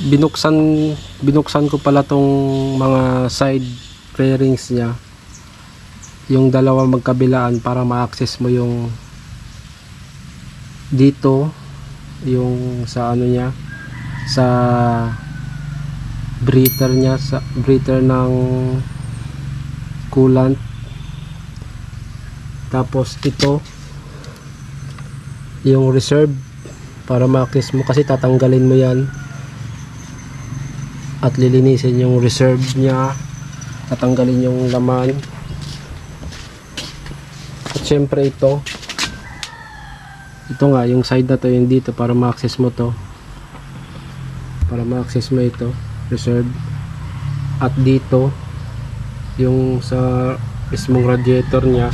binuksan binuksan ko pala tong mga side fairings niya, yung dalawa magkabilaan, para ma-access mo yung dito, yung sa ano niya, sa breather niya, sa breather ng coolant. Tapos ito yung reserve, para ma-access mo, kasi tatanggalin mo yan at lilinisin yung reserve niya, tatanggalin yung laman. At syempre ito nga, yung side na to, yung dito, para ma-access mo to, para ma-access mo ito, reserve. At dito yung sa mismong radiator niya.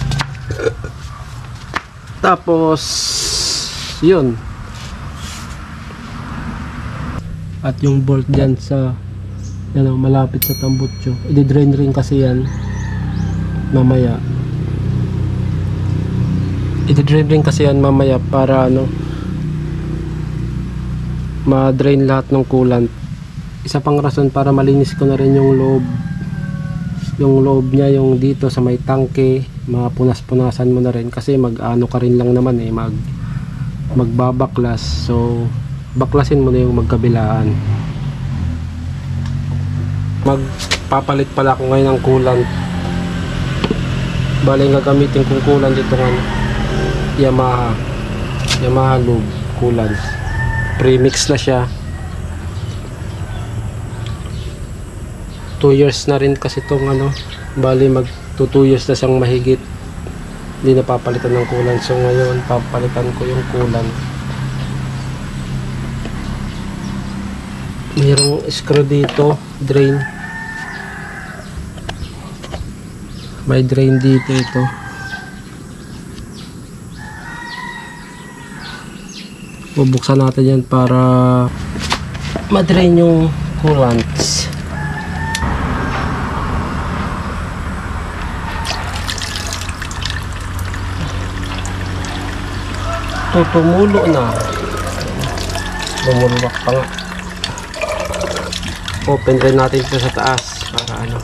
Tapos yun, at yung bolt dyan sa yan, malapit sa tambutso, i-drain rin kasi yan mamaya, para ano, ma-drain lahat ng coolant. Isa pang rason para malinis ko na rin yung loob niya, yung dito sa may tangke, mapunas-punasan mo na rin, kasi mag-ano ka rin lang naman eh, magbabaklas. So baklasin mo na yung magkabilaan. Magpapalit pala ako ngayon ng coolant. Bale, gagamitin kong coolant dito ng Yamaha lube coolant. Premix na siya. 2 years na rin kasi itong ano, bali mag 2 years na siyang mahigit, hindi na papalitan ng coolant. So ngayon papalitan ko yung coolant. Mayroong screw dito, drain, may drain dito. Ito bubuksan natin yan para ma-drain yung coolants. Tumulo na, lumulwak pa nga. Open rin natin ito sa taas para ano,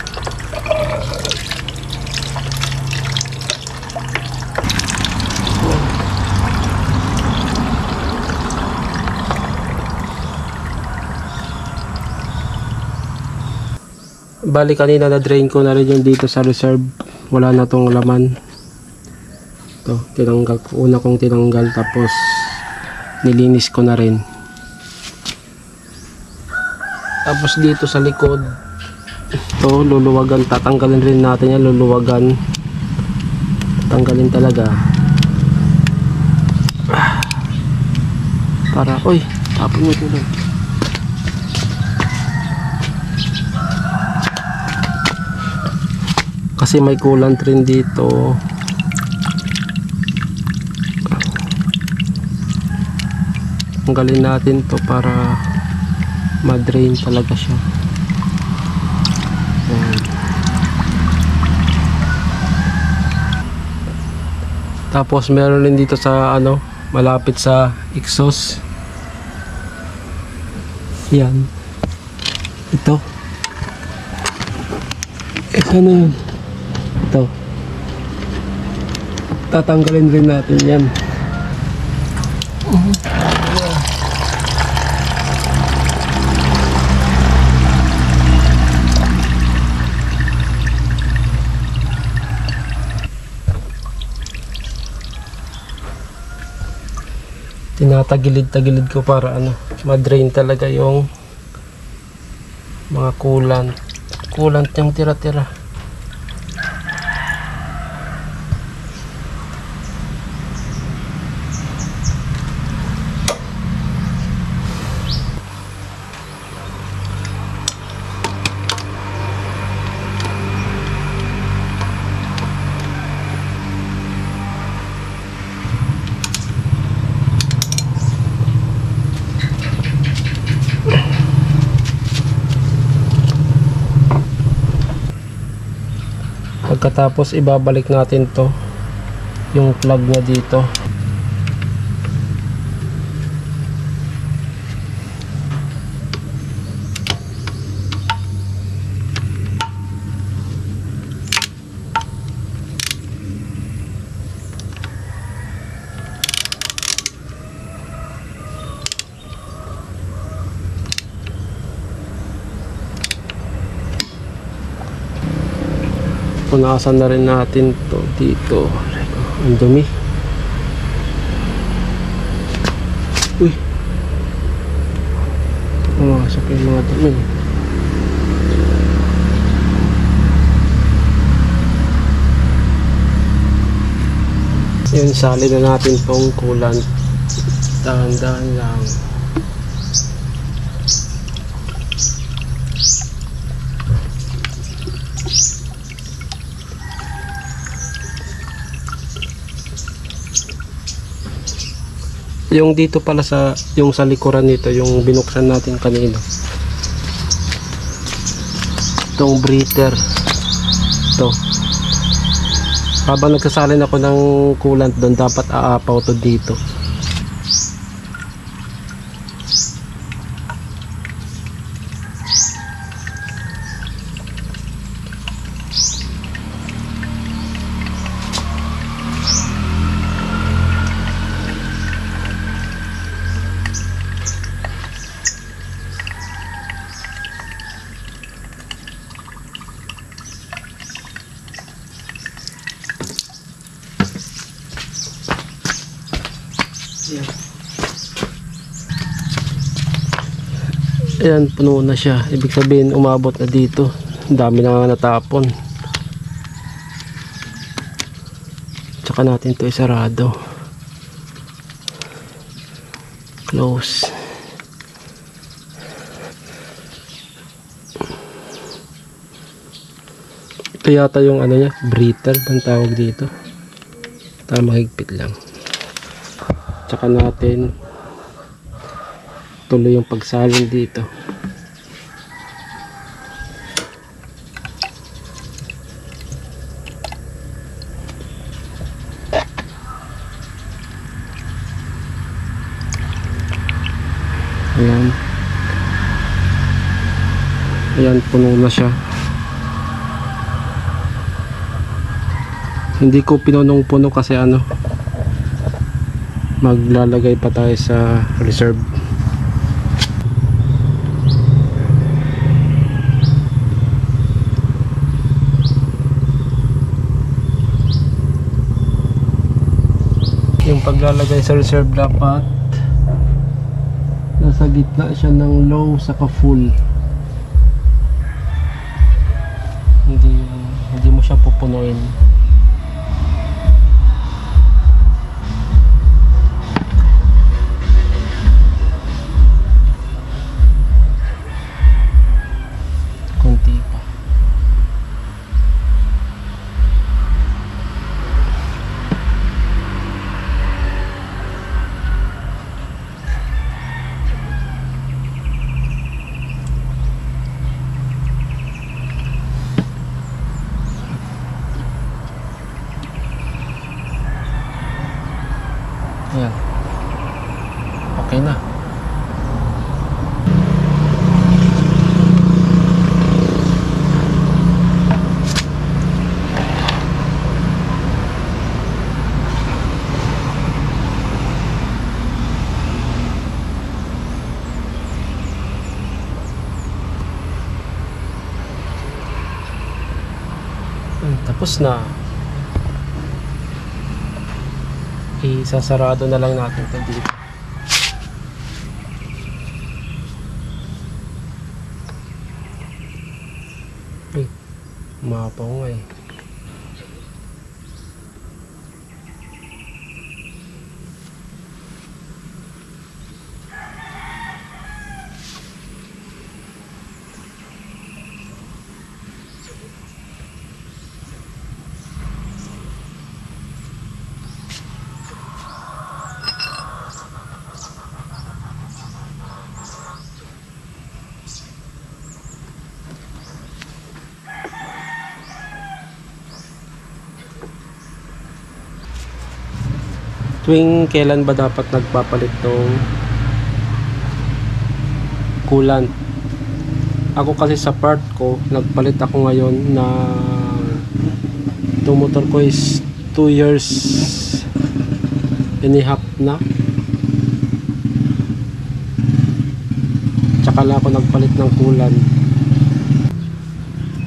bali kanina na drain ko na rin yung dito sa reserve, wala na tong laman. Ito, tinanggal ko, una kong tinanggal, tapos nilinis ko na rin. Tapos dito sa likod, ito luluwagan, tatanggalin rin natin yan, luluwagan, tatanggalin talaga para, oy, tapon mo ito lang. Kasi may coolant rin dito. Tanggalin natin to para ma-drain talaga siya. Ayan. Tapos meron rin dito sa ano, malapit sa exhaust. Yan. Ito. Ano yun? Ito. Tatanggalin rin natin yan. Tinatagilid-tagilid ko para ano, ma-drain talaga yung mga coolant yung tira-tira. Pagkatapos ibabalik natin to, yung plug niya dito. punasan na rin natin to dito. Ang dumi. Uy, pumasok yung mga dumi. Yun, sali na natin tong coolant. Dahan-dahan lang. Yung dito pala yung sa likuran nito, yung binuksan natin kanina. Itong breather. Ito. Habang nagsasalin ako ng coolant doon, dapat aapaw to dito. Ayan, puno na siya. Ibig sabihin umabot na dito. Ang dami na nga natapon. Tsaka natin ito isarado. Close. Ito yata yung ano niya, breather ang tawag dito. Tama, higpit lang. Tsaka natin tuloy yung pagsalin dito. Ayan. Ayan, puno na siya. Hindi ko pinunong-puno kasi ano, maglalagay pa tayo sa reserve. Yung paglalagay sa reserve dapat nasa gitna siya ng low saka full. Hindi mo siya pupunuin. Kunti pa. Ayan. Okay na. Tapos na. Isasarado na lang natin ito dito. Ay, umapaw nga eh. Tuwing kailan ba dapat nagpapalit tong coolant? Ako kasi sa part ko, nagpalit ako ngayon na itong motor ko is 2 years and a half na. Tsaka lang ako nagpalit ng coolant.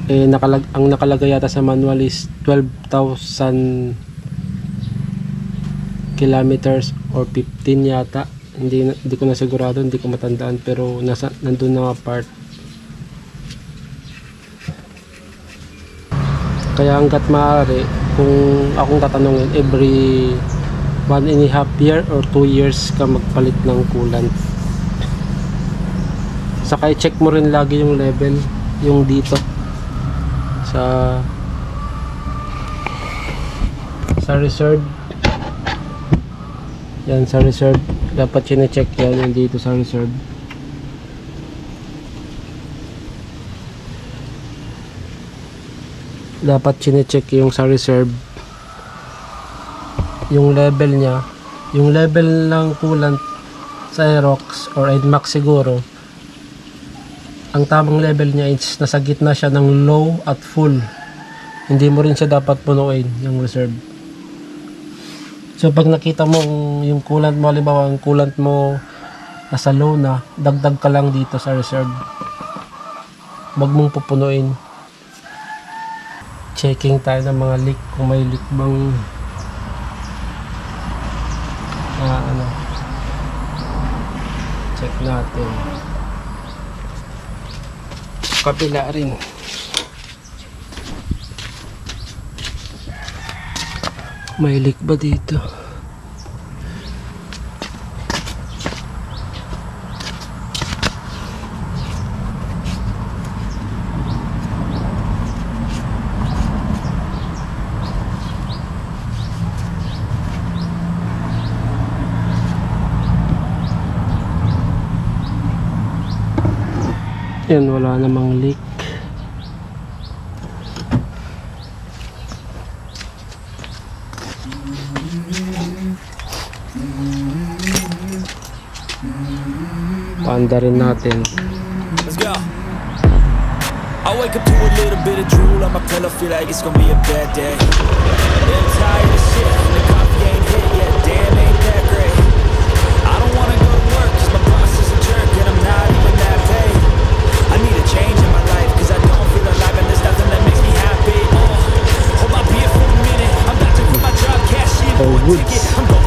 ang nakalagay yata sa manual is 12,000 kilometers or 15 yata. Hindi ko na sigurado, hindi ko matandaan, pero nandun na part. Kaya hanggat maaari, kung akong tatanungin, every 1.5 year or 2 years ka magpalit ng coolant. Saka i-check mo rin lagi yung level, yung dito sa reserve. Yan, sa reserve dapat chine-check yan, yung dito sa reserve. Dapat chine-check yung sa reserve, yung level niya, yung level ng coolant sa Aerox or Nmax siguro. Ang tamang level niya is nasa gitna siya ng low at full. Hindi mo rin siya dapat punuin, yung reserve. So pag nakita mo yung coolant mo, halimbawa ang coolant mo nasa low na, dagdag ka lang dito sa reserve. Huwag mong pupunuin. Checking tayo ng mga leak, kung may leak bang check natin. Kabila rin. May leak ba dito? Yan, wala namang leak. Paanda rin natin. Let's go. I wake up to a little bit of drool on my pillow, feel like it's gonna be a bad day. I'm tired of shit, the coffee ain't hit yet, damn ain't that great. I don't wanna go to work, cause my boss is a jerk and I'm not even that paid. I need a change in my life, cause I don't feel alive and there's nothing that makes me happy. Hold my beer for a minute, I'm about to put my job cash in for a ticket. I'm